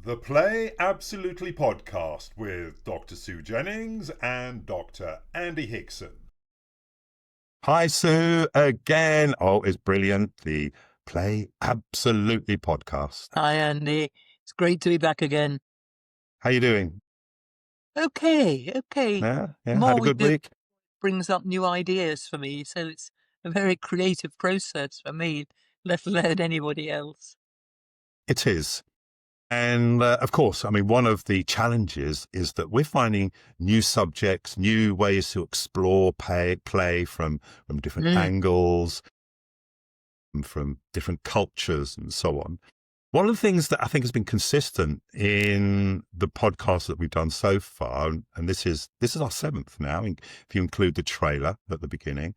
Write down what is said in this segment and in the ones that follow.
The Play Absolutely podcast with Dr. Sue Jennings and Dr. Andy Hickson. Hi, Sue, again. Oh, it's brilliant. The Play Absolutely podcast. Hi, Andy. It's great to be back again. How you doing? Okay. Yeah, The had more a we good do week? brings up new ideas for me, so it's a very creative process for me, let alone anybody else. It is. And of course, I mean, one of the challenges is that we're finding new subjects, new ways to explore play from different angles, from different cultures and so on. One of the things that I think has been consistent in the podcast that we've done so far, and this is our seventh now, if you include the trailer at the beginning.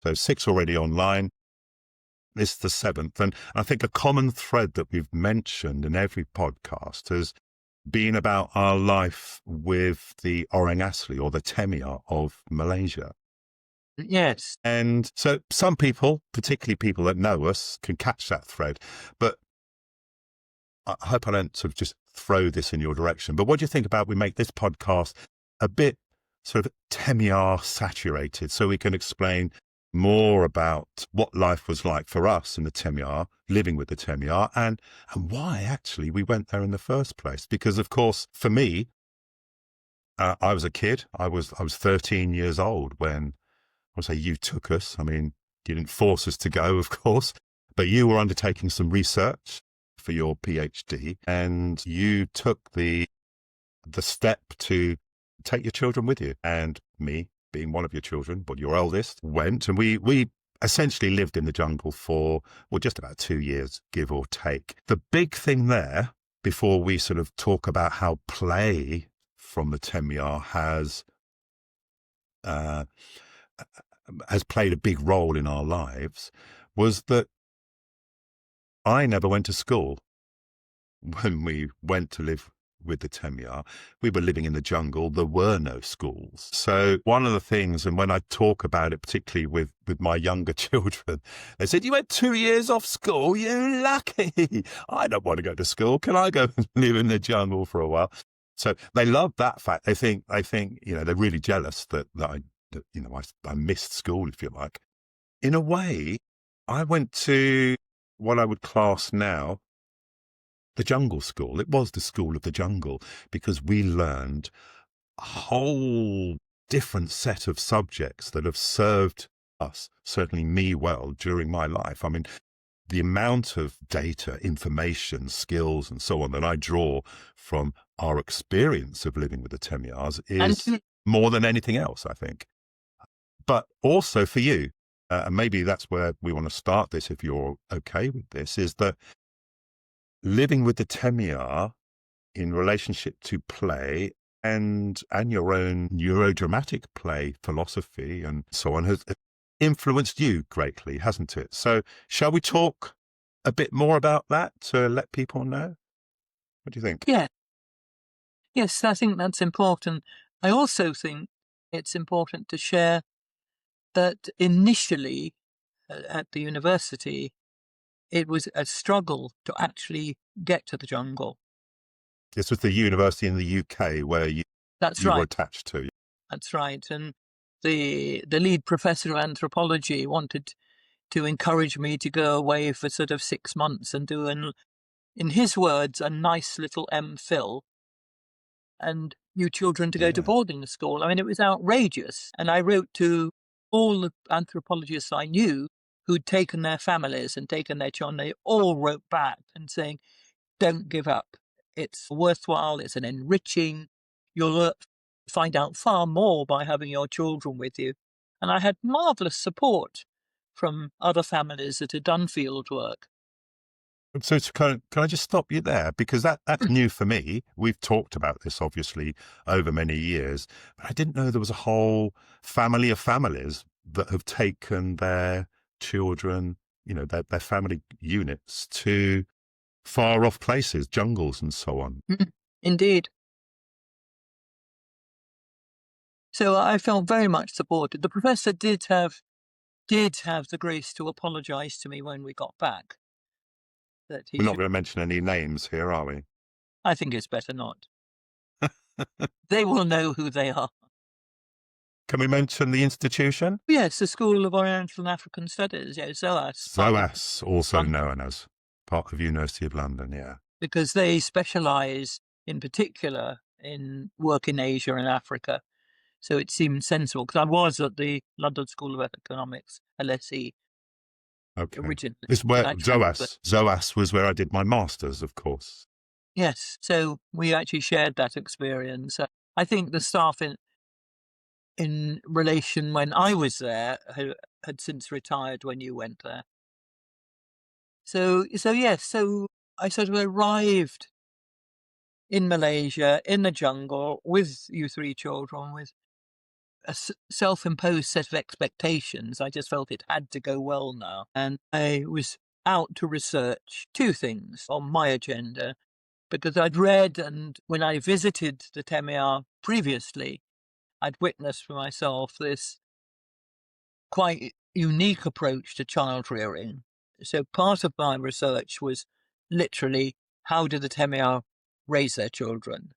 So 6 already online. This is the seventh. And I think a common thread that we've mentioned in every podcast has been about our life with the orang asli or the Temiar of Malaysia. Yes. And so some people, particularly people that know us, can catch that thread. But I hope I don't sort of just throw this in your direction. But what do you think about we make this podcast a bit sort of Temiar saturated so we can explain more about what life was like for us in the Temiar, living with the Temiar, and why actually we went there in the first place? Because, of course, for me, I was a kid. I was 13 years old when, I would say, you took us. I mean, you didn't force us to go, of course, but you were undertaking some research for your PhD, and you took the step to take your children with you. And me, being one of your children, but your eldest, went, and we essentially lived in the jungle for, well, just about 2 years, give or take. The big thing there, before we sort of talk about how play from the Temiar has played a big role in our lives, was that I never went to school. When we went to live with the Temiar, we were living in the jungle. There were no schools. So one of the things, and when I talk about it, particularly with my younger children, they said, "You went 2 years off school? You lucky. I don't want to go to school. Can I go and live in the jungle for a while?" So they love that fact. They think, they're really jealous that I missed school, if you like. In a way, I went to what I would class now the jungle school. It was the school of the jungle because we learned a whole different set of subjects that have served us, certainly me, well during my life. I mean, the amount of data, information, skills, and so on that I draw from our experience of living with the Temiars is more than anything else, I think. But also for you, and maybe that's where we want to start this, if you're okay with this, is that living with the Temiar in relationship to play and your own neurodramatic play philosophy and so on has influenced you greatly, hasn't it? So shall we talk a bit more about that to let people know? What do you think? Yeah. Yes, I think that's important. I also think it's important to share that initially at the university, it was a struggle to actually get to the jungle. This was the university in the UK where you were attached to. That's right. And the lead professor of anthropology wanted to encourage me to go away for sort of 6 months and do, in his words, a nice little MPhil, and you children to go to boarding school. I mean, it was outrageous. And I wrote to all the anthropologists I knew who'd taken their families and taken their children. They all wrote back and saying, "Don't give up. It's worthwhile. It's an enriching. You'll find out far more by having your children with you." And I had marvellous support from other families that had done field work. So can I just stop you there? Because that's new for me. We've talked about this, obviously, over many years. But I didn't know there was a whole family of families that have taken their children, their family units to far off places, jungles and so on. Indeed. So I felt very much supported. The professor did have the grace to apologise to me when we got back. We're not going to mention any names here, are we? I think it's better not. They will know who they are. Can we mention the institution? Yes, the School of Oriental and African Studies, SOAS. SOAS, also London. known as part of University of London, yeah. Because they specialise in particular in work in Asia and Africa. So it seemed sensible, because I was at the London School of Economics, LSE, originally. This is where ZOAS was where I did my master's, of course. Yes, so we actually shared that experience. I think the staff in relation when I was there had since retired when you went there. So yes, so I sort of arrived in Malaysia, in the jungle, with you three children, with a self-imposed set of expectations. I just felt it had to go well now. And I was out to research two things on my agenda, because I'd read, and when I visited the Temiar previously, I'd witnessed for myself this quite unique approach to child rearing. So part of my research was literally, how do the Temiar raise their children?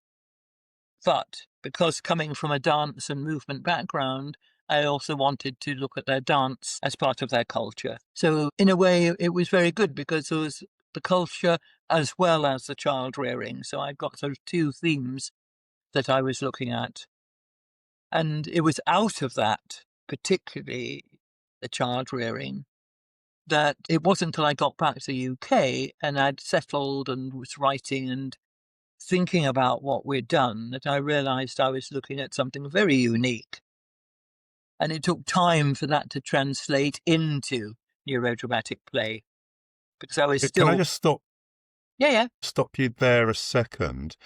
But because coming from a dance and movement background, I also wanted to look at their dance as part of their culture. So in a way, it was very good, because there was the culture as well as the child rearing. So I got sort of two themes that I was looking at. And it was out of that, particularly the child rearing, that it wasn't until I got back to the UK and I'd settled and was writing and thinking about what we'd done that I realised I was looking at something very unique. And it took time for that to translate into neurodramatic play, because I was still... Can I just stop? Yeah. Stop you there a second.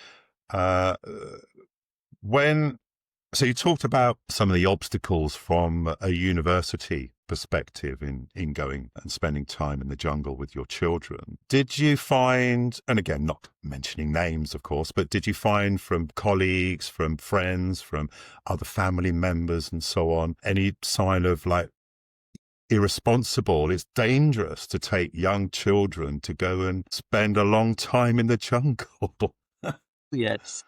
So you talked about some of the obstacles from a university perspective in going and spending time in the jungle with your children. Did you find, and again, not mentioning names, of course, but did you find from colleagues, from friends, from other family members and so on, any sign of like irresponsible, it's dangerous to take young children to go and spend a long time in the jungle? Yes.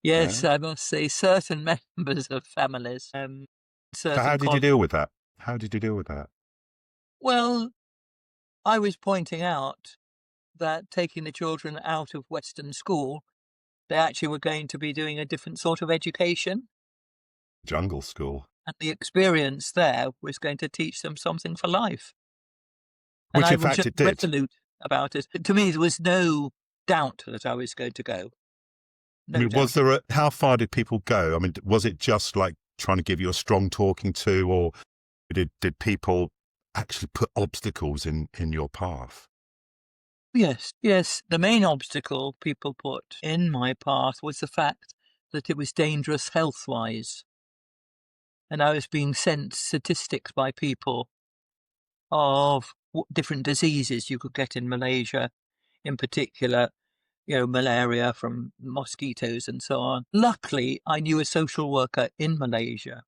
Yes, yeah. I must say, certain members of families. So how did you deal with that? Well, I was pointing out that taking the children out of Western school, they actually were going to be doing a different sort of education. Jungle school. And the experience there was going to teach them something for life. Which, and in fact, it did. I was resolute about it. To me, there was no doubt that I was going to go. Was there how far did people go? I mean, was it just like trying to give you a strong talking to, or did people actually put obstacles in your path? Yes. The main obstacle people put in my path was the fact that it was dangerous health-wise. And I was being sent statistics by people of what different diseases you could get in Malaysia, in particular, malaria from mosquitoes and so on. Luckily, I knew a social worker in Malaysia,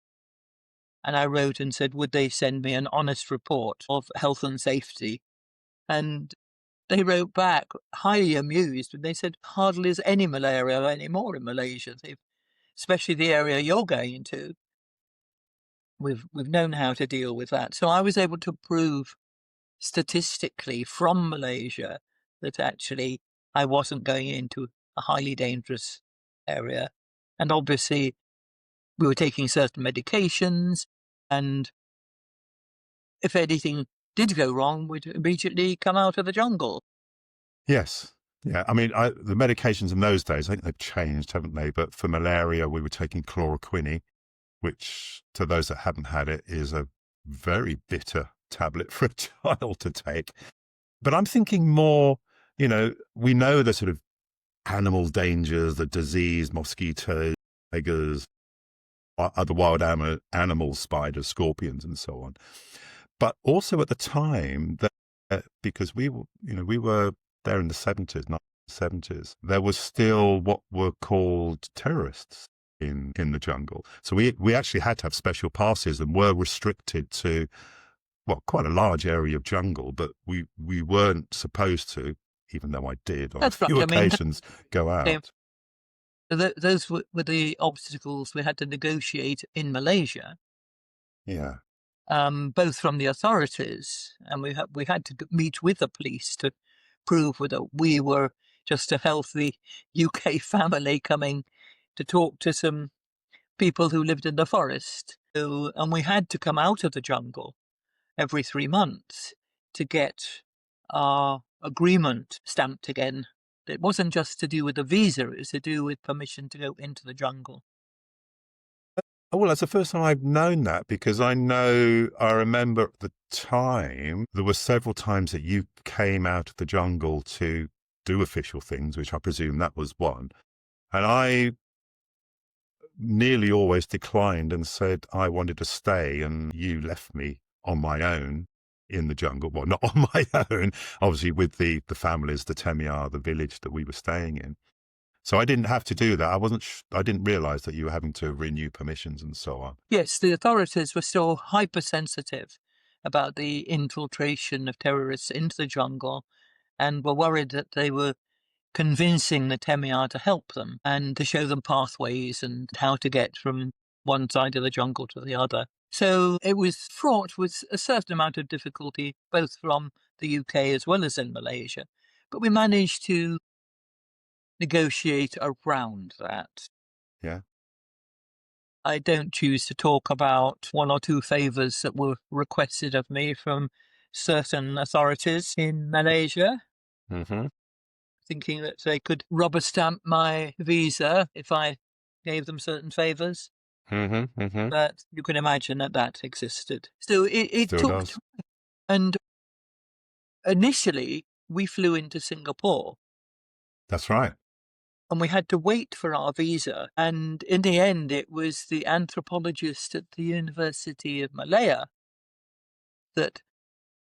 and I wrote and said, would they send me an honest report of health and safety? And they wrote back, highly amused, and they said, hardly is any malaria anymore in Malaysia, especially the area you're going to. We've known how to deal with that. So I was able to prove statistically from Malaysia that actually I wasn't going into a highly dangerous area. And obviously we were taking certain medications, and if anything did go wrong, we'd immediately come out of the jungle. Yes. Yeah. I mean, the medications in those days, I think they've changed, haven't they? But for malaria, we were taking chloroquine, which to those that haven't had it is a very bitter tablet for a child to take. But I'm thinking more, we know the sort of animal dangers, the disease, mosquitoes, tigers, other wild animals, spiders, scorpions, and so on. But also at the time, that because we were there in the 70s, 1970s, there was still what were called terrorists in the jungle. So we actually had to have special passes and were restricted to, quite a large area of jungle, but we weren't supposed to even though I did on That's a few right. I mean, occasions go out. those were the obstacles we had to negotiate in Malaysia. Yeah. Both from the authorities, and we had to meet with the police to prove that we were just a healthy UK family coming to talk to some people who lived in the forest. And we had to come out of the jungle every 3 months to get our agreement stamped again. It wasn't just to do with the visa, it was to do with permission to go into the jungle. Oh, well, that's the first time I've known that, because I remember at the time, there were several times that you came out of the jungle to do official things, which I presume that was one. And I nearly always declined and said I wanted to stay, and you left me on my own in the jungle. Well, not on my own, obviously with the families, the Temiar, the village that we were staying in. So I didn't have to do that. I didn't realize that you were having to renew permissions and so on. Yes, the authorities were still hypersensitive about the infiltration of terrorists into the jungle, and were worried that they were convincing the Temiar to help them and to show them pathways and how to get from one side of the jungle to the other. So it was fraught with a certain amount of difficulty, both from the UK as well as in Malaysia. But we managed to negotiate around that. Yeah. I don't choose to talk about one or two favours that were requested of me from certain authorities in Malaysia, Mm-hmm. thinking that they could rubber stamp my visa if I gave them certain favours. Mm-hmm. Mm-hmm. But you can imagine that existed. So it Still took does. time. And initially, we flew into Singapore. That's right. And we had to wait for our visa. And in the end, it was the anthropologist at the University of Malaya that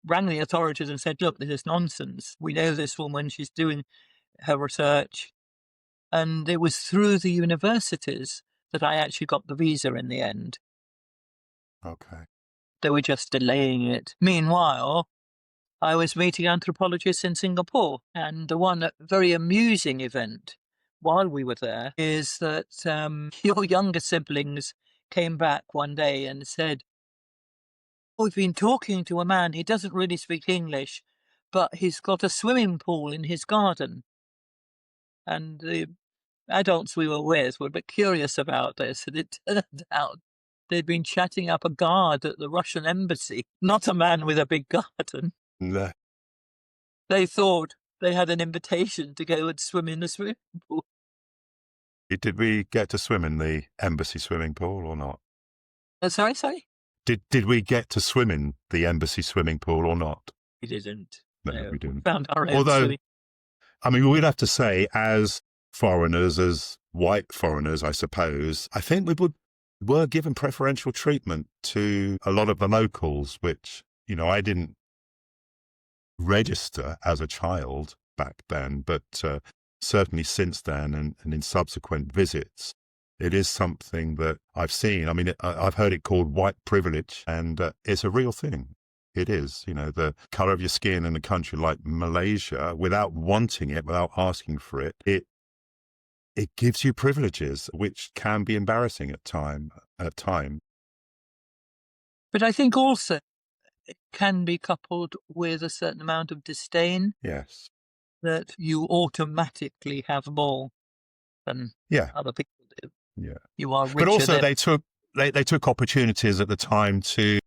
rang the authorities and said, look, this is nonsense. We know this woman, she's doing her research. And it was through the universities that I actually got the visa in the end. Okay. They were just delaying it. Meanwhile, I was meeting anthropologists in Singapore. And the one very amusing event while we were there is that your younger siblings came back one day and said, we've been talking to a man, he doesn't really speak English, but he's got a swimming pool in his garden. And the adults we were with were a bit curious about this, and it turned out they'd been chatting up a guard at the Russian embassy, not a man with a big garden. No. They thought they had an invitation to go and swim in the swimming pool. Did we get to swim in the embassy swimming pool or not? Sorry? Did we get to swim in the embassy swimming pool or not? We didn't. No, we didn't. Found our own Although, swimming. I mean, we'd have to say, as foreigners, as white foreigners, I suppose, I think were given preferential treatment to a lot of the locals, which, I didn't register as a child back then, but certainly since then and in subsequent visits, it is something that I've seen. I mean, I've heard it called white privilege, and it's a real thing. It is, the color of your skin in a country like Malaysia, without wanting it, without asking for it, it gives you privileges, which can be embarrassing at time. But I think also it can be coupled with a certain amount of disdain. Yes. That you automatically have more than other people do. Yeah. You are richer. But also they took opportunities at the time to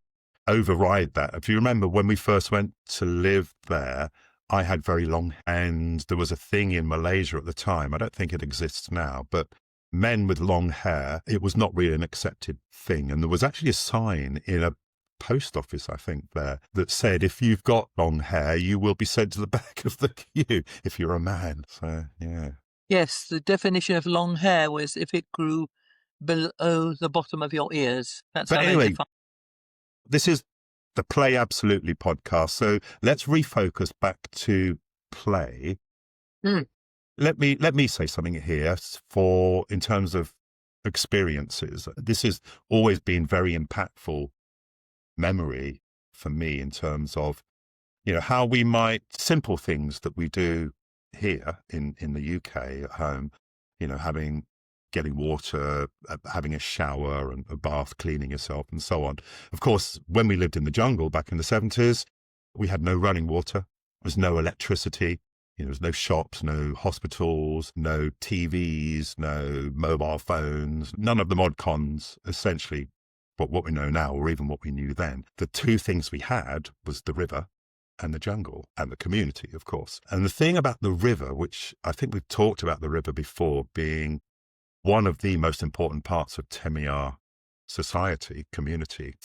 override that. If you remember when we first went to live there, I had very long hair, and there was a thing in Malaysia at the time, I don't think it exists now, but men with long hair, it was not really an accepted thing. And there was actually a sign in a post office, I think, there that said, if you've got long hair, you will be sent to the back of the queue if you're a man. So, yeah. Yes, the definition of long hair was if it grew below the bottom of your ears. That's but how anyway, they define. This is the Play Absolutely podcast. So let's refocus back to play. Let me say something here in terms of experiences. This has always been very impactful memory for me in terms of, how we might, simple things that we do here in the UK at home, getting water, having a shower and a bath, cleaning yourself and so on. Of course, when we lived in the jungle back in the 70s, we had no running water. There was no electricity. There was no shops, no hospitals, no TVs, no mobile phones, none of the mod cons, essentially what we know now, or even what we knew then. The two things we had was the river and the jungle and the community, of course. And the thing about the river, which I think we've talked about the river before being one of the most important parts of Temiar society, community.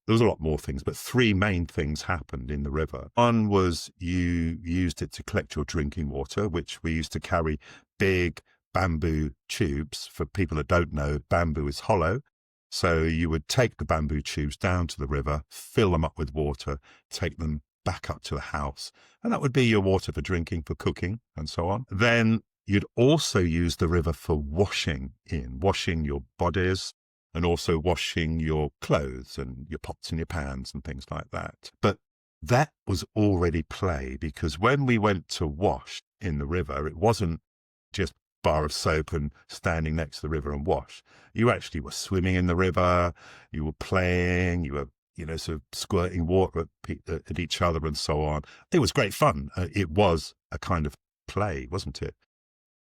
There was a lot more things, but three main things happened in the river. One was you used it to collect your drinking water, which we used to carry big bamboo tubes. For people that don't know, bamboo is hollow. So you would take the bamboo tubes down to the river, fill them up with water, take them back up to the house. And that would be your water for drinking, for cooking, and so on. Then you'd also use the river for washing your bodies, and also washing your clothes and your pots and your pans and things like that. But that was already play, because when we went to wash in the river, it wasn't just bar of soap and standing next to the river and wash. You actually were swimming in the river, you were playing, you were, sort of squirting water at each other and so on. It was great fun. It was a kind of play, wasn't it?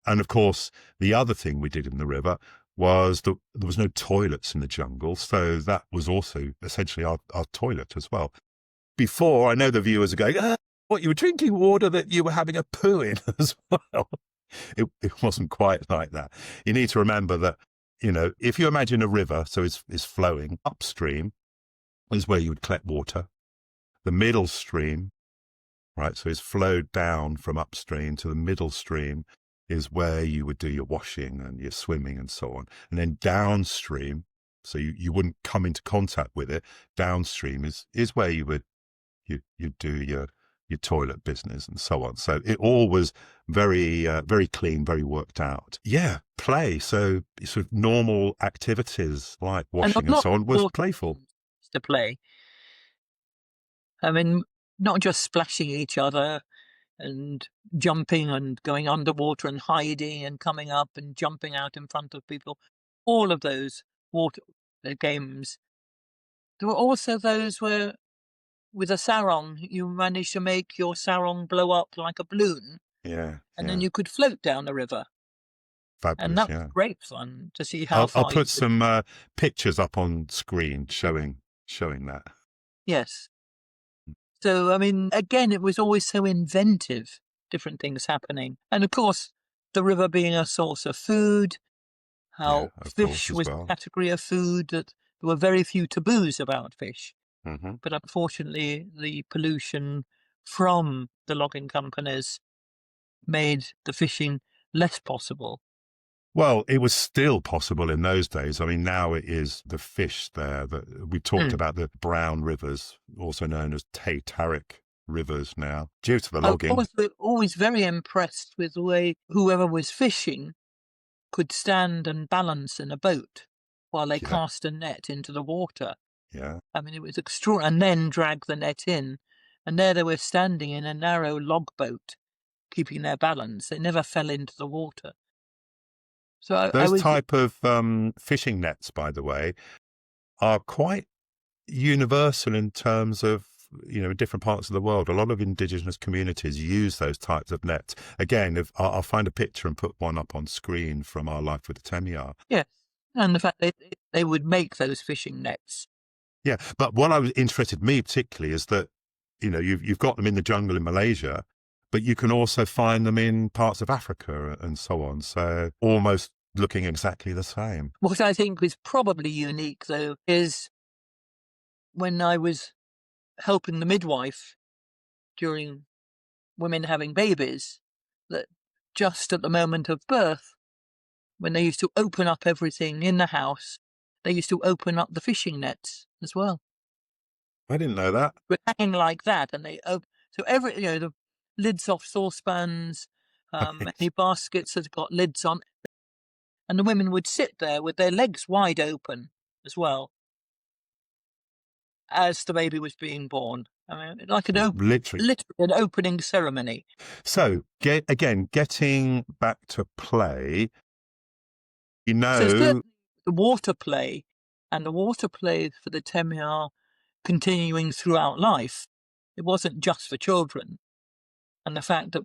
And of course, the other thing we did in the river was that there was no toilets in the jungle. So that was also essentially our toilet as well. Before, I know the viewers are going, what, you were drinking water that you were having a poo in as well? It wasn't quite like that. You need to remember that, if you imagine a river, so it's flowing upstream, is where you would collect water. The middle stream, right, so it's flowed down from upstream to the middle stream, is where you would do your washing and your swimming and so on. And then downstream, so you wouldn't come into contact with it, downstream is where you would do your toilet business and so on. So it all was very, very clean, very worked out. Yeah, play. So sort of normal activities like washing and so on was playful. To play. I mean, not just splashing each other and jumping and going underwater and hiding and coming up and jumping out in front of people. All of those water games. There were also those where, with a sarong, you managed to make your sarong blow up like a balloon. Yeah. And then you could float down the river. Fabulous, and that was great fun to see how far. I'll put some pictures up on screen showing that. Yes. So, I mean, again, it was always so inventive, different things happening. And of course, the river being a source of food, how fish was a category of food, that there were very few taboos about fish. Mm-hmm. But unfortunately, the pollution from the logging companies made the fishing less possible. Well, it was still possible in those days. I mean, now it is the fish there that we talked about, the brown rivers, also known as Tariq rivers now, due to the logging. I was always very impressed with the way whoever was fishing could stand and balance in a boat while they cast a net into the water. Yeah. I mean, it was extraordinary. And then drag the net in. And there they were standing in a narrow log boat, keeping their balance. They never fell into the water. So those type of fishing nets, by the way, are quite universal in terms of, different parts of the world. A lot of indigenous communities use those types of nets. Again, I'll find a picture and put one up on screen from our life with the Temiar. Yes, and the fact they would make those fishing nets. Yeah, but what I was interested me particularly is that, you've got them in the jungle in Malaysia, but you can also find them in parts of Africa and so on. So almost looking exactly the same. What I think was probably unique, though, is when I was helping the midwife during women having babies, that just at the moment of birth, when they used to open up everything in the house, they used to open up the fishing nets as well. I didn't know that. But hanging like that, and they open. So the lids off saucepans, any baskets that have got lids on, and the women would sit there with their legs wide open as well as the baby was being born. I mean, like Literally. literally an opening ceremony. So, getting back to play, So certainly the water play, and the water play for the Temiar continuing throughout life. It wasn't just for children. And the fact that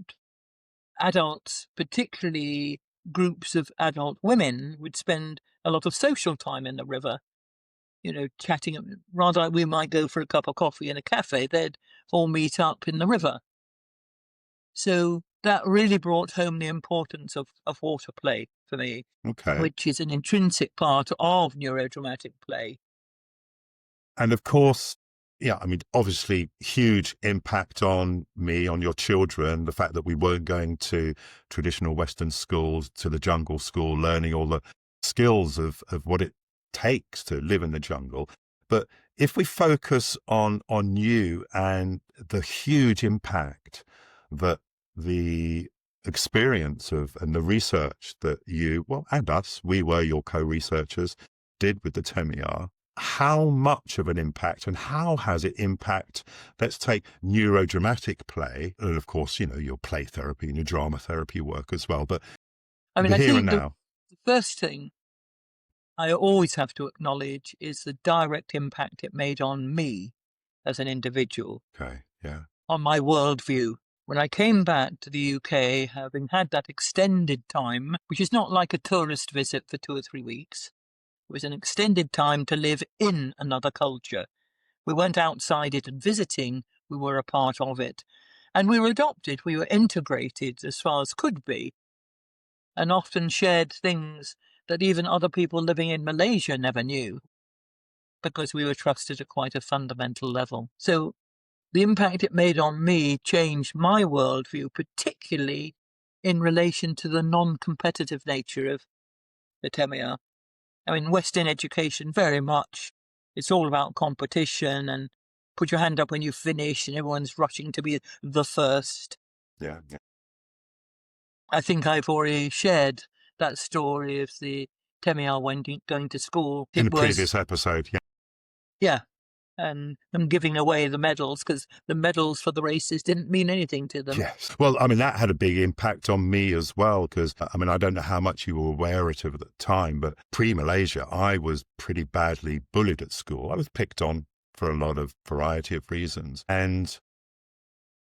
adults, particularly groups of adult women, would spend a lot of social time in the river, chatting. Rather like we might go for a cup of coffee in a cafe, they'd all meet up in the river. So that really brought home the importance of water play for me, which is an intrinsic part of neurodramatic play. And of course, yeah, I mean, obviously, huge impact on me, on your children, the fact that we weren't going to traditional Western schools, to the jungle school, learning all the skills of what it takes to live in the jungle. But if we focus on you and the huge impact that the experience of and the research that you, well, and us, we were your co-researchers, did with the Temiar, how much of an impact and how has it impact, let's take neurodramatic play, and of course, your play therapy and your drama therapy work as well, but I mean, I here think and now. The first thing I always have to acknowledge is the direct impact it made on me as an individual. Okay, yeah. On my worldview. When I came back to the UK, having had that extended time, which is not like a tourist visit for 2 or 3 weeks, it was an extended time to live in another culture. We weren't outside it and visiting, we were a part of it. And we were adopted, we were integrated as far as could be, and often shared things that even other people living in Malaysia never knew, because we were trusted at quite a fundamental level. So the impact it made on me changed my worldview, particularly in relation to the non-competitive nature of the Temiar. I mean, Western education, very much, it's all about competition and put your hand up when you finish and everyone's rushing to be the first. Yeah. I think I've already shared that story of the Temiar going to school. In the previous episode, yeah. Yeah. And them giving away the medals because the medals for the races didn't mean anything to them. Yes. Well, I mean, that had a big impact on me as well because, I mean, I don't know how much you were aware of it at the time, but pre-Malaysia, I was pretty badly bullied at school. I was picked on for a lot of variety of reasons. And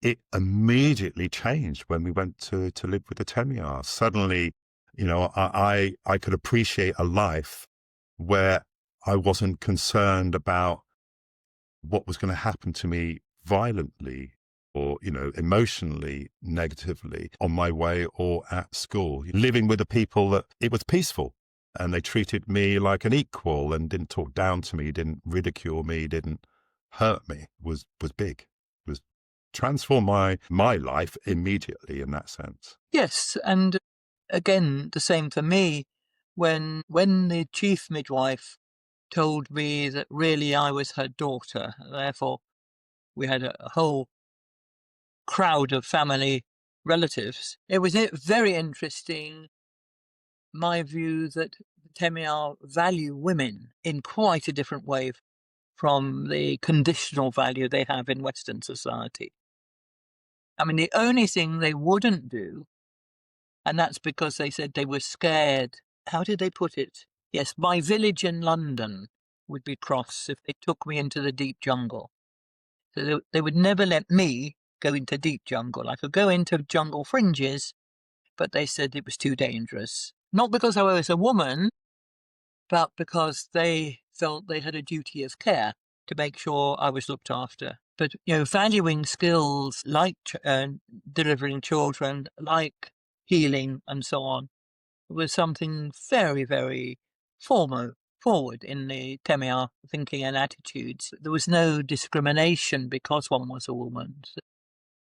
it immediately changed when we went to live with the Temiar. Suddenly, I could appreciate a life where I wasn't concerned about what was going to happen to me violently or, emotionally, negatively on my way or at school. Living with the people that it was peaceful and they treated me like an equal and didn't talk down to me, didn't ridicule me, didn't hurt me was big. It was transform my life immediately in that sense. Yes. And again, the same for me. When the chief midwife told me that really I was her daughter. Therefore, we had a whole crowd of family relatives. It was very interesting, my view that the Temiar value women in quite a different way from the conditional value they have in Western society. I mean, the only thing they wouldn't do, and that's because they said they were scared. How did they put it? Yes, my village in London would be cross if they took me into the deep jungle. So they would never let me go into deep jungle. I could go into jungle fringes, but they said it was too dangerous. Not because I was a woman, but because they felt they had a duty of care to make sure I was looked after. But, valuing skills like delivering children, like healing and so on, was something very, very forward in the Temiar thinking and attitudes. There was no discrimination because one was a woman.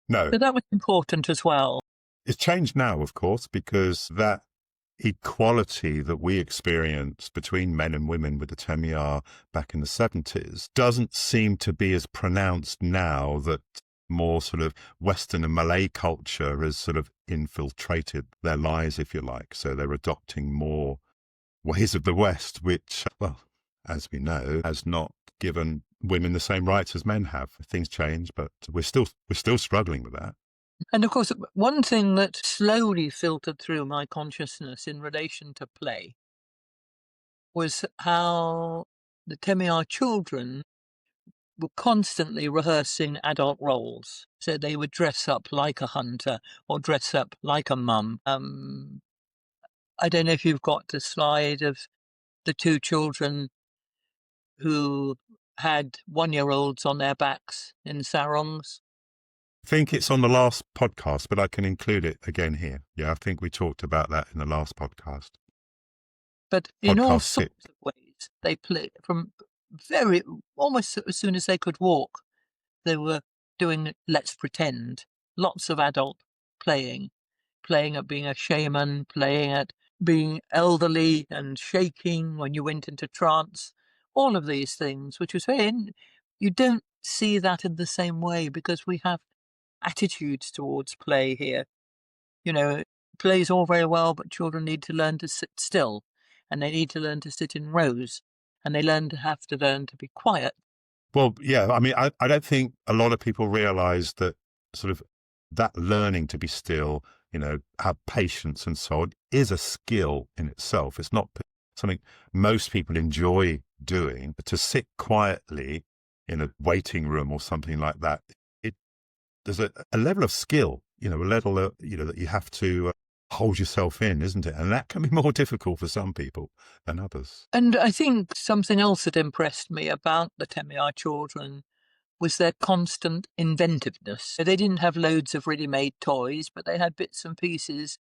No. So that was important as well. It's changed now, of course, because that equality that we experienced between men and women with the Temiar back in the 70s doesn't seem to be as pronounced now that more sort of Western and Malay culture has sort of infiltrated their lives, if you like. So they're adopting more ways of the West, which, well, as we know, has not given women the same rights as men have. Things change, but we're still struggling with that. And of course, one thing that slowly filtered through my consciousness in relation to play was how the Temiar children were constantly rehearsing adult roles. So they would dress up like a hunter or dress up like a mum. I don't know if you've got the slide of the two children who had 1-year-olds on their backs in sarongs. I think it's on the last podcast, but I can include it again here. Yeah, I think we talked about that in the last podcast. But in all Podcast sorts of ways, they play from almost as soon as they could walk, they were doing Let's Pretend. Lots of adult playing at being a shaman, playing at being elderly and shaking when you went into trance. All of these things, which was you don't see that in the same way because we have attitudes towards play here. You know, play's all very well, but children need to learn to sit still, and they need to learn to sit in rows, and they have to learn to be quiet. Well, yeah, I mean, I don't think a lot of people realize that sort of that learning to be still, have patience and so on is a skill in itself. It's not something most people enjoy doing, but to sit quietly in a waiting room or something like that, there's a level of skill, a level, that you have to hold yourself in, isn't it? And that can be more difficult for some people than others. And I think something else that impressed me about the Temiar children was their constant inventiveness. They didn't have loads of ready-made toys, but they had bits and pieces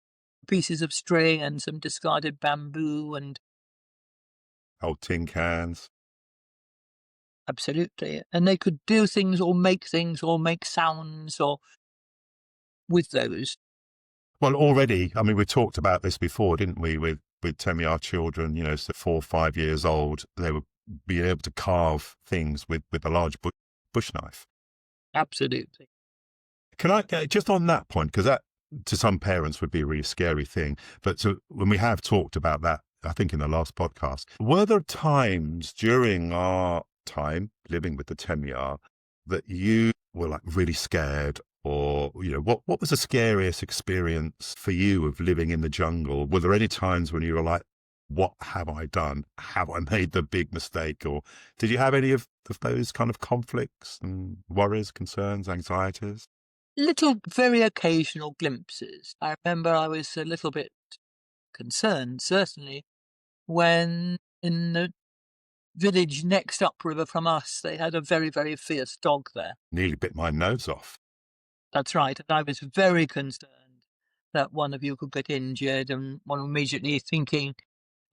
of string and some discarded bamboo and old tin cans. Absolutely. And they could do things or make sounds or with those. Well, already, I mean, we talked about this before, didn't we, with Temiar children, so 4 or 5 years old, they would be able to carve things with a large bush knife. Absolutely. Can I, just on that point, because that to some parents would be a really scary thing, but when we have talked about that, I think in the last podcast, were there times during our time living with the Temiar that you were like really scared, or what was the scariest experience for you of living in the jungle? Were there any times when you were like, what have I done? Have I made the big mistake? Or did you have any of those kind of conflicts and worries, concerns, anxieties? Little, very occasional glimpses. I remember I was a little bit concerned, certainly, when in the village next upriver from us, they had a very, very fierce dog there. Nearly bit my nose off. That's right. And I was very concerned that one of you could get injured, and one immediately thinking,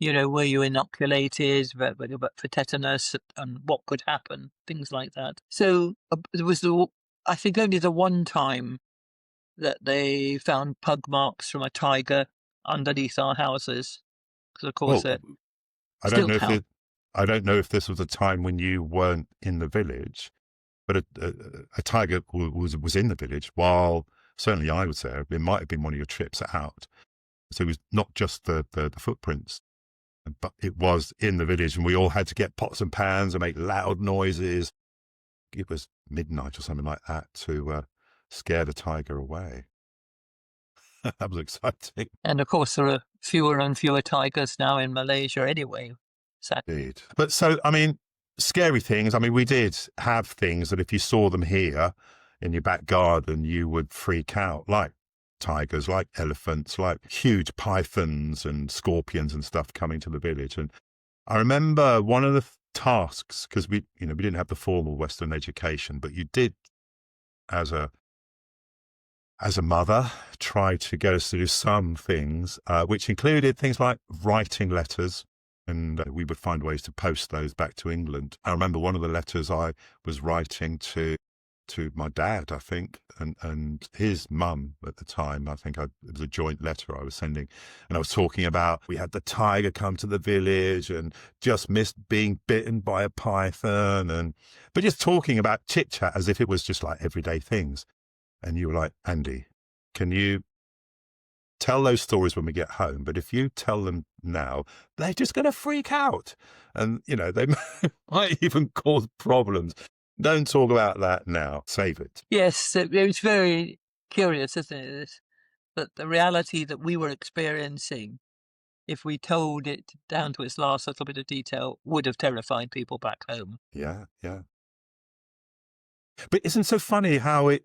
were you inoculated for tetanus and what could happen, things like that. So there was I think only the one time that they found pug marks from a tiger underneath our houses. Because of course, I don't know if this was a time when you weren't in the village, but a tiger was in the village while, certainly I would say, it might have been one of your trips out. So it was not just the footprints, but it was in the village, and we all had to get pots and pans and make loud noises. It was midnight or something like that to scare the tiger away. That was exciting. And of course, there are fewer and fewer tigers now in Malaysia anyway. Indeed. But so, I mean, scary things. I mean, we did have things that if you saw them here in your back garden, you would freak out, like tigers, like elephants, like huge pythons and scorpions and stuff coming to the village. And I remember one of the tasks, because we didn't have the formal Western education, but you did, as a mother, try to get us to do some things, which included things like writing letters, and we would find ways to post those back to England. I remember one of the letters I was writing to my dad, I think, and his mum at the time. I think it was a joint letter I was sending, and I was talking about we had the tiger come to the village and just missed being bitten by a python, but just talking about chit chat as if it was just like everyday things. And you were like, Andy, can you tell those stories when we get home, but if you tell them now, they're just going to freak out. And, they might even cause problems. Don't talk about that now. Save it. Yes, it's very curious, isn't it? That the reality that we were experiencing, if we told it down to its last little bit of detail, would have terrified people back home. Yeah, yeah. But isn't it so funny how it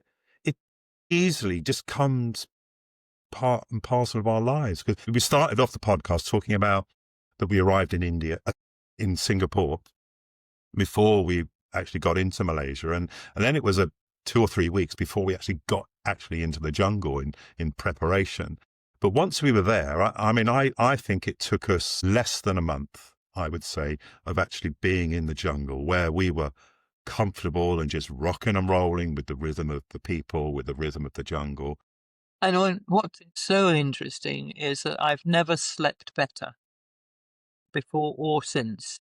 easily just comes part and parcel of our lives? Because we started off the podcast talking about that we arrived in Singapore, before we actually got into Malaysia. And then it was 2 or 3 weeks before we actually got into the jungle in preparation. But once we were there, I think it took us less than a month, I would say, of actually being in the jungle, where we were comfortable and just rocking and rolling with the rhythm of the people, with the rhythm of the jungle. And what's so interesting is that I've never slept better before or since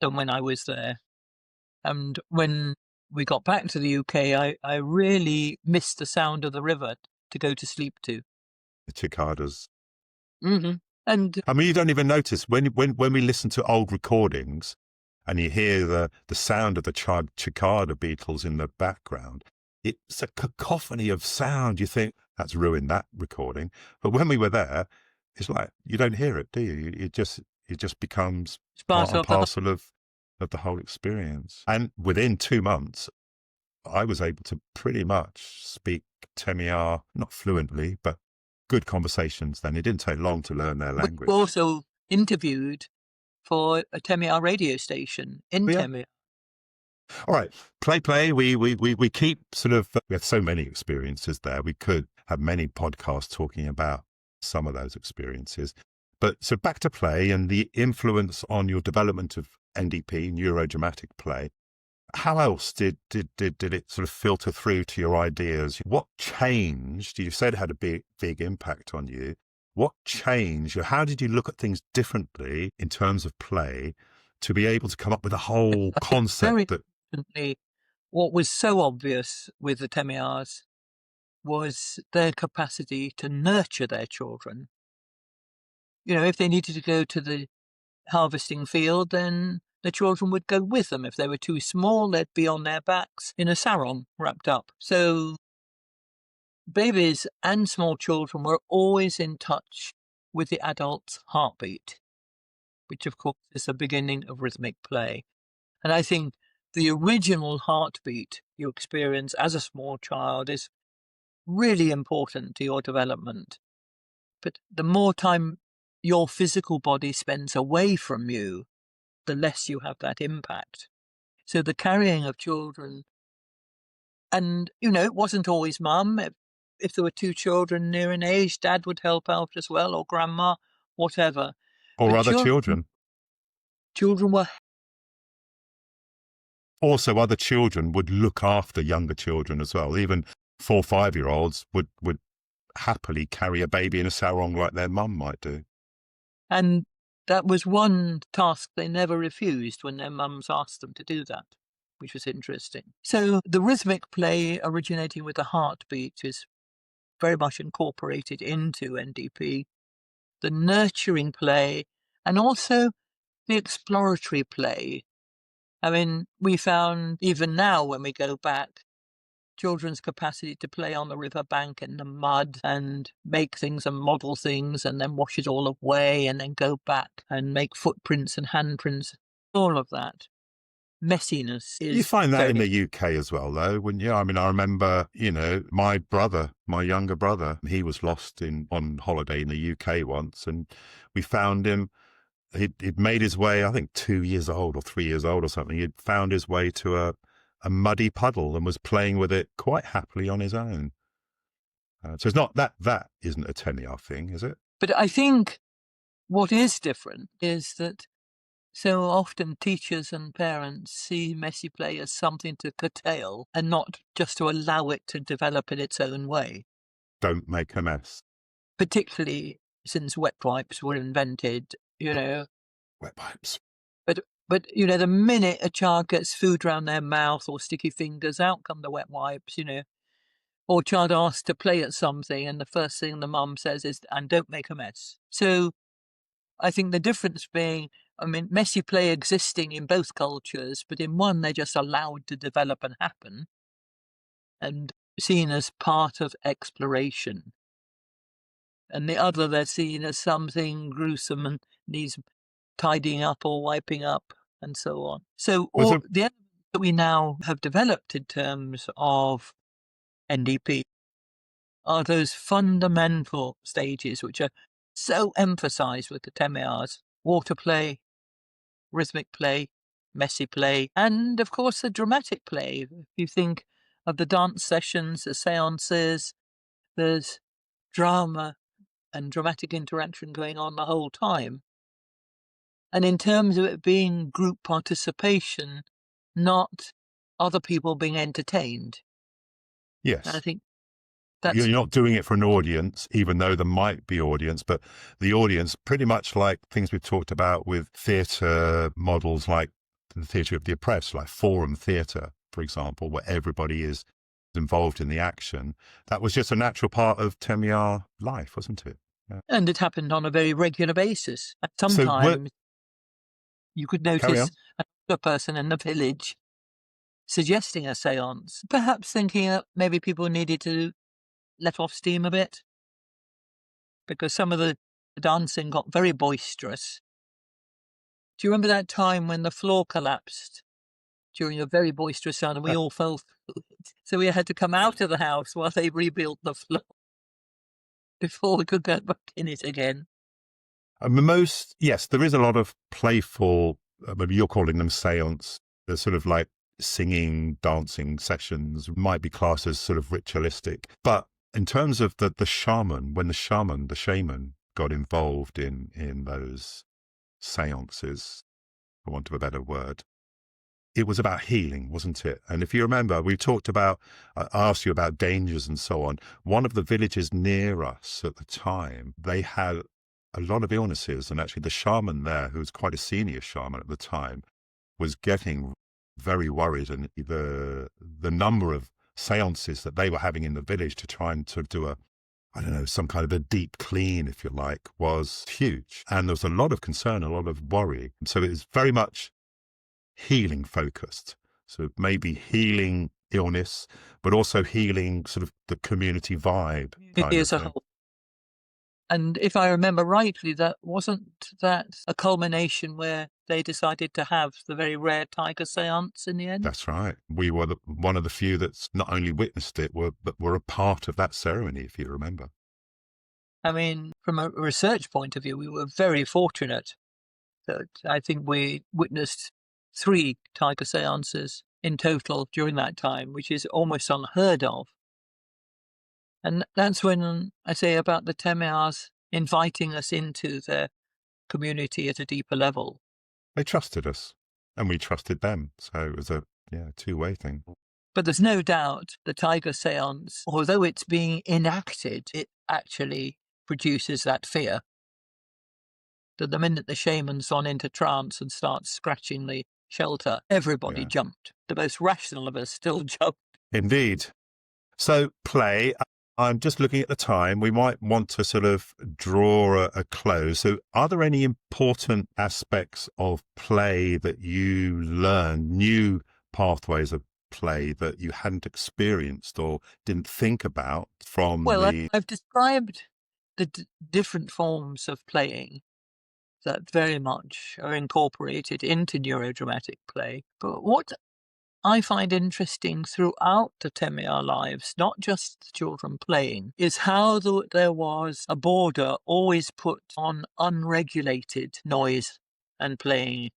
than when I was there. And when we got back to the UK, I really missed the sound of the river to go to sleep to. The cicadas. Mm-hmm. And I mean, you don't even notice when we listen to old recordings and you hear the sound of the cicada beetles in the background. It's a cacophony of sound. You think that's ruined that recording. But when we were there, it's like you don't hear it, do you? It just becomes part and parcel of the whole experience. And within 2 months, I was able to pretty much speak Temiar, not fluently, but good conversations then. It didn't take long to learn their language. We were also interviewed for a Temiar radio station in Temiar. All right, play. We keep we have so many experiences there. We could have many podcasts talking about some of those experiences. But so back to play and the influence on your development of NDP, neurodramatic play. How else did it sort of filter through to your ideas? What changed? You said it had a big impact on you. What changed? How did you look at things differently in terms of play to be able to come up with a whole concept that... What was so obvious with the Temiars was their capacity to nurture their children. If they needed to go to the harvesting field, then the children would go with them. If they were too small, they'd be on their backs in a sarong wrapped up. So babies and small children were always in touch with the adult's heartbeat, which of course is the beginning of rhythmic play. And I think the original heartbeat you experience as a small child is really important to your development. But the more time your physical body spends away from you, the less you have that impact. So the carrying of children, and, it wasn't always mum. If there were 2 children near an age, dad would help out as well, or grandma, whatever. Or but other children. Children were... Also, other children would look after younger children as well. Even 4 or 5-year-olds would happily carry a baby in a sarong like their mum might do. And that was one task they never refused when their mums asked them to do that, which was interesting. So the rhythmic play originating with the heartbeat is very much incorporated into NDP. The nurturing play and also the exploratory play. I mean, we found even now when we go back, children's capacity to play on the river bank in the mud and make things and model things and then wash it all away and then go back and make footprints and handprints, all of that. Messiness is... You find that in the UK as well, though, wouldn't you? I mean, I remember, my younger brother, he was lost on holiday in the UK once, and we found him. He'd made his way, I think 2 years old or 3 years old or something. He'd found his way to a muddy puddle and was playing with it quite happily on his own. So it's not that isn't a Temiar thing, is it? But I think what is different is that so often teachers and parents see messy play as something to curtail and not just to allow it to develop in its own way. Don't make a mess. Particularly since wet wipes were invented, Wet wipes. But the minute a child gets food around their mouth or sticky fingers, out come the wet wipes, or child asked to play at something, and the first thing the mum says is, and don't make a mess. So I think the difference being, I mean, messy play existing in both cultures, but in one they're just allowed to develop and happen and seen as part of exploration. And the other they're seen as something gruesome and needs tidying up or wiping up and so on. So the elements that we now have developed in terms of NDP are those fundamental stages which are so emphasised with the Temiars: water play, rhythmic play, messy play, and of course the dramatic play. If you think of the dance sessions, the seances, there's drama and dramatic interaction going on the whole time. And in terms of it being group participation, not other people being entertained. Yes. And I think that's... You're not doing it for an audience, even though there might be audience, but the audience, pretty much like things we've talked about with theatre models like the theatre of the oppressed, like forum theatre, for example, where everybody is involved in the action. That was just a natural part of Temiar life, wasn't it? Yeah. And it happened on a very regular basis. And sometimes you could notice another person in the village suggesting a séance, perhaps thinking that maybe people needed to let off steam a bit, because some of the dancing got very boisterous. Do you remember that time when the floor collapsed during a very boisterous sound and we all fell through it? So we had to come out of the house while they rebuilt the floor before we could get back in it again. Yes, there is a lot of playful, maybe you're calling them séance, they're sort of like singing, dancing sessions, might be classed as sort of ritualistic. But in terms of the shaman, when the shaman got involved in those séances, for want of a better word, it was about healing, wasn't it? And if you remember, we talked about, I asked you about dangers and so on. One of the villages near us at the time, they had a lot of illnesses, and actually the shaman there, who was quite a senior shaman at the time, was getting very worried, and the number of seances that they were having in the village to try and sort of do some kind of a deep clean, if you like, was huge. And there was a lot of concern, a lot of worry. So it was very much healing focused. So maybe healing illness, but also healing sort of the community vibe. As a whole. And if I remember rightly, wasn't that a culmination where they decided to have the very rare tiger seance in the end? That's right. We were one of the few that's not only witnessed it, but were a part of that ceremony, if you remember. I mean, from a research point of view, we were very fortunate that I think we witnessed 3 tiger seances in total during that time, which is almost unheard of. And that's when I say about the Temiars inviting us into their community at a deeper level. They trusted us, and we trusted them. So it was a two-way thing. But there's no doubt the tiger seance, although it's being enacted, it actually produces that fear. That the minute the shaman's gone into trance and starts scratching the shelter, everybody jumped. The most rational of us still jumped. Indeed. So play, I'm just looking at the time. We might want to sort of draw a close. So are there any important aspects of play that you learned, new pathways of play that you hadn't experienced or didn't think about from I've described the different forms of playing that very much are incorporated into neurodramatic play. But what I find interesting throughout the Temiar lives, not just the children playing, is how there was a border always put on unregulated noise and playing.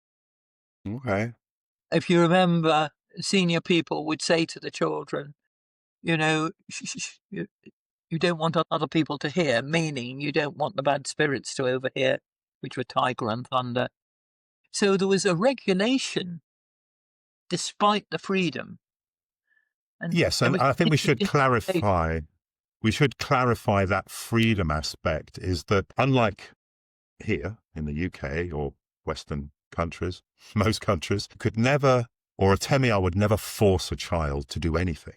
Okay. If you remember, senior people would say to the children, you don't want other people to hear, meaning you don't want the bad spirits to overhear, which were tiger and thunder. So there was a regulation despite the freedom. And I think we should clarify that freedom aspect is that unlike here in the UK or Western countries, most countries could never, or a Temiar would never force a child to do anything.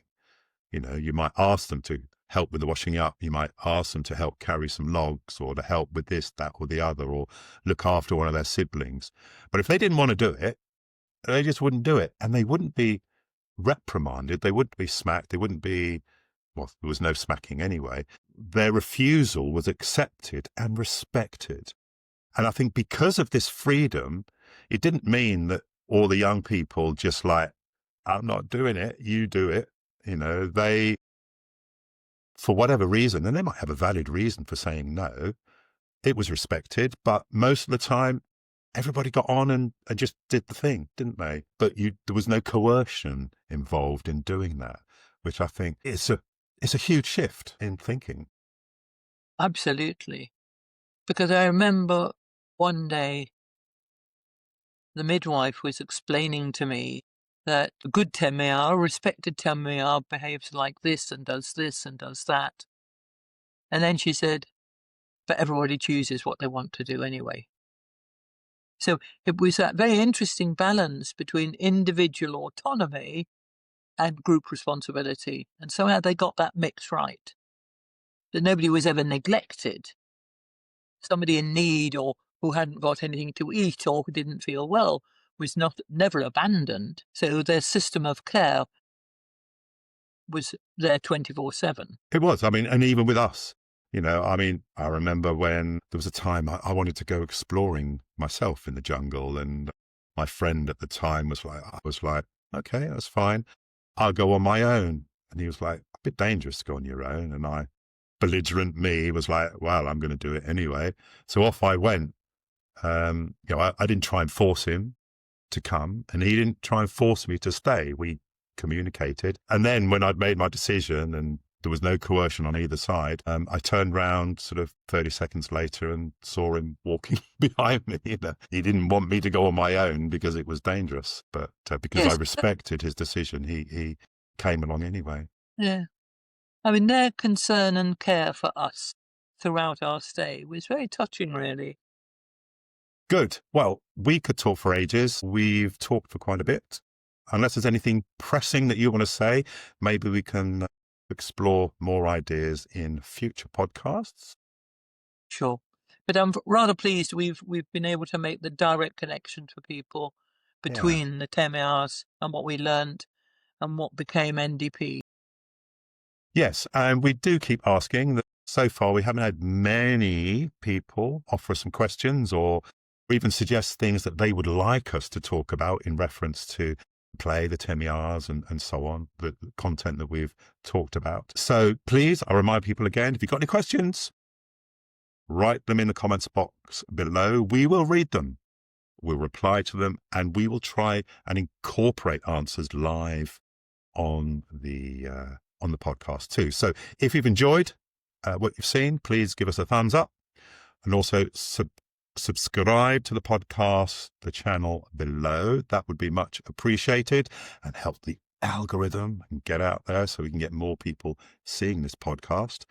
You might ask them to help with the washing up. You might ask them to help carry some logs, or to help with this, that, or the other, or look after one of their siblings. But if they didn't want to do it, they just wouldn't do it. And they wouldn't be reprimanded. They wouldn't be smacked. They wouldn't be, well, there was no smacking anyway. Their refusal was accepted and respected. And I think because of this freedom, it didn't mean that all the young people just like, I'm not doing it, you do it. They, for whatever reason, and they might have a valid reason for saying no, it was respected. But most of the time, everybody got on and just did the thing, didn't they? But there was no coercion involved in doing that, which I think is a huge shift in thinking. Absolutely. Because I remember one day the midwife was explaining to me that a good Temiar, a respected Temiar, behaves like this and does that. And then she said, but everybody chooses what they want to do anyway. So it was that very interesting balance between individual autonomy and group responsibility. And somehow they got that mix right. That nobody was ever neglected. Somebody in need or who hadn't got anything to eat or who didn't feel well was never abandoned. So their system of care was there 24/7. It was. I mean, and even with us, I remember when there was a time I wanted to go exploring myself in the jungle, and my friend at the time was like, okay, that's fine. I'll go on my own. And he was like, a bit dangerous to go on your own. And belligerent me was like, well, I'm going to do it anyway. So off I went. I didn't try and force him to come, and he didn't try and force me to stay. We communicated. And then when I'd made my decision and there was no coercion on either side, I turned round sort of 30 seconds later and saw him walking behind me. He didn't want me to go on my own because it was dangerous, but because I respected his decision, he came along anyway. Yeah. I mean, their concern and care for us throughout our stay was very touching, really. Good. Well, we could talk for ages. We've talked for quite a bit. Unless there's anything pressing that you want to say, maybe we can explore more ideas in future podcasts. Sure. But I'm rather pleased we've been able to make the direct connection for people between the Temiars and what we learned and what became NDP. Yes, and we do keep asking that. So far, we haven't had many people offer some questions or even suggest things that they would like us to talk about in reference to play, the Temiars and so on, the content that we've talked about. So please, I remind people again, if you've got any questions, write them in the comments box below. We will read them, we'll reply to them, and we will try and incorporate answers live on the podcast too. So if you've enjoyed what you've seen, please give us a thumbs up, and also subscribe to the podcast, the channel below. That would be much appreciated and help the algorithm and get out there so we can get more people seeing this podcast.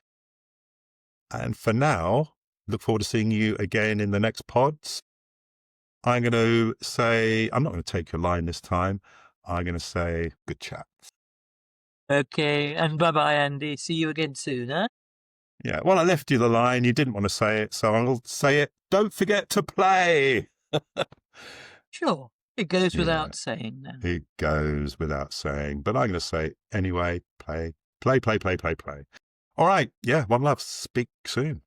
And for now, look forward to seeing you again in the next pods. I'm going to say, I'm not going to take your line this time. I'm going to say good chat. Okay, and bye-bye, Andy. See you again soon, huh? Yeah, well, I left you the line. You didn't want to say it, so I'll say it. Don't forget to play. Sure. It goes without saying now. It goes without saying. But I'm going to say anyway, play. Play, play, play, play, play. All right. Yeah, one love. Speak soon.